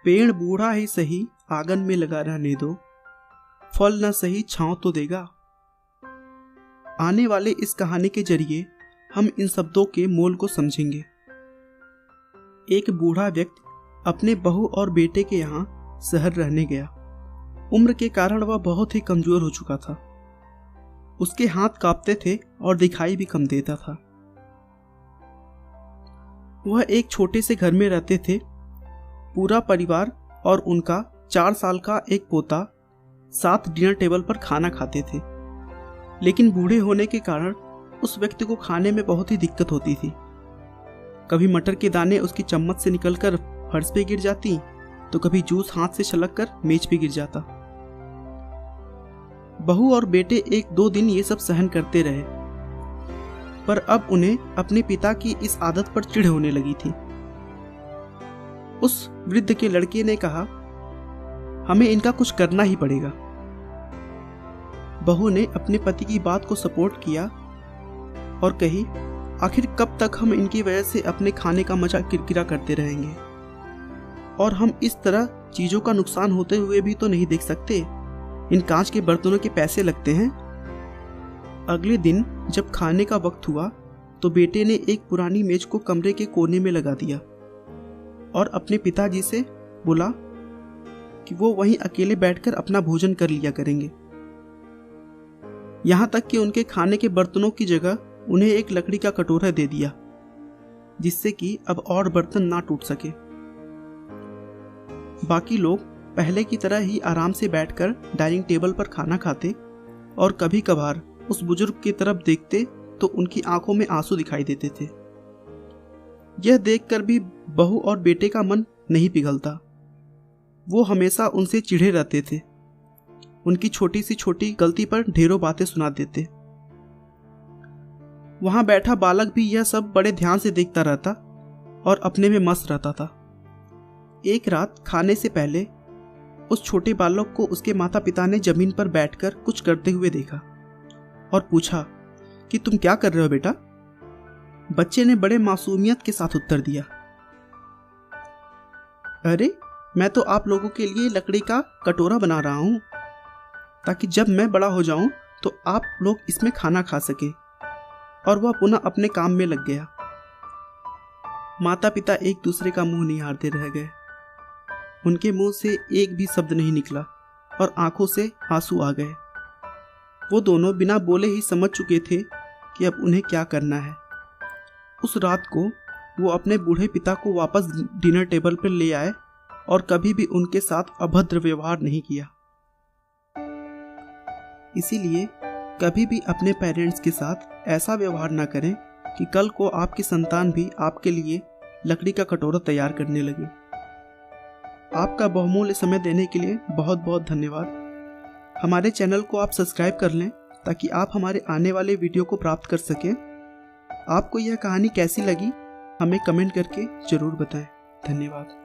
पेड़ बूढ़ा ही सही आंगन में लगा रहने दो, फल न सही छांव तो देगा। आने वाले इस कहानी के जरिए हम इन शब्दों के मोल को समझेंगे। एक बूढ़ा व्यक्ति अपने बहू और बेटे के यहाँ शहर रहने गया। उम्र के कारण वह बहुत ही कमजोर हो चुका था। उसके हाथ कांपते थे और दिखाई भी कम देता था। वह एक छोटे से घर में रहते थे। पूरा परिवार और उनका 4 साल का एक पोता साथ डिनर टेबल पर खाना खाते थे। लेकिन बूढ़े होने के कारण उस व्यक्ति को खाने में बहुत ही दिक्कत होती थी। कभी मटर के दाने उसकी चम्मच से निकलकर फर्श पे गिर जाती, तो कभी जूस हाथ से छलककर मेज पे गिर जाता। बहू और बेटे 1-2 दिन ये सब सहन करते रहे, पर अब उन्हें अपने पिता की इस आदत पर चिढ़ होने लगी थी। उस वृद्ध के लड़के ने कहा, हमें इनका कुछ करना ही पड़ेगा। बहू ने अपने पति की बात को सपोर्ट किया और कही, आखिर कब तक हम इनकी वजह से अपने खाने का मजा किरकिरा करते रहेंगे, और हम इस तरह चीजों का नुकसान होते हुए भी तो नहीं देख सकते। इन कांच के बर्तनों के पैसे लगते हैं। अगले दिन जब खाने का वक्त हुआ तो बेटे ने एक पुरानी मेज को कमरे के कोने में लगा दिया और अपने पिताजी से बोला कि वो वहीं अकेले बैठकर अपना भोजन कर लिया करेंगे। यहां तक कि उनके खाने के बर्तनों की जगह उन्हें एक लकड़ी का कटोरा दे दिया, जिससे कि अब और बर्तन ना टूट सके। बाकी लोग पहले की तरह ही आराम से बैठकर डाइनिंग टेबल पर खाना खाते और कभी कभार उस बुजुर्ग की तरफ देखते तो उनकी आंखों में आंसू दिखाई देते थे। यह देखकर भी बहू और बेटे का मन नहीं पिघलता। वो हमेशा उनसे चिढ़े रहते थे। उनकी छोटी सी छोटी गलती पर ढेरों बातें सुना देते। वहां बैठा बालक भी यह सब बड़े ध्यान से देखता रहता और अपने में मस्त रहता था। एक रात खाने से पहले उस छोटे बालक को उसके माता पिता ने जमीन पर बैठकर कुछ करते हुए देखा और पूछा कि तुम क्या कर रहे हो बेटा? बच्चे ने बड़े मासूमियत के साथ उत्तर दिया, अरे मैं तो आप लोगों के लिए लकड़ी का कटोरा बना रहा हूं, ताकि जब मैं बड़ा हो जाऊं तो आप लोग इसमें खाना खा सके। और वह पुनः अपने काम में लग गया। माता पिता एक दूसरे का मुंह निहारते रह गए। उनके मुंह से एक भी शब्द नहीं निकला और आंखों से आंसू आ गए। वो दोनों बिना बोले ही समझ चुके थे कि अब उन्हें क्या करना है। उस रात को वो अपने बूढ़े पिता को वापस डिनर टेबल पर ले आए और कभी भी उनके साथ अभद्र व्यवहार नहीं किया। इसीलिए कभी भी अपने पेरेंट्स के साथ ऐसा व्यवहार ना करें कि कल को आपकी संतान भी आपके लिए लकड़ी का कटोरा तैयार करने लगे। आपका बहुमूल्य समय देने के लिए बहुत बहुत धन्यवाद। हमारे चैनल को आप सब्सक्राइब कर लें ताकि आप हमारे आने वाले वीडियो को प्राप्त कर सकें। आपको यह कहानी कैसी लगी हमें कमेंट करके ज़रूर बताएं। धन्यवाद।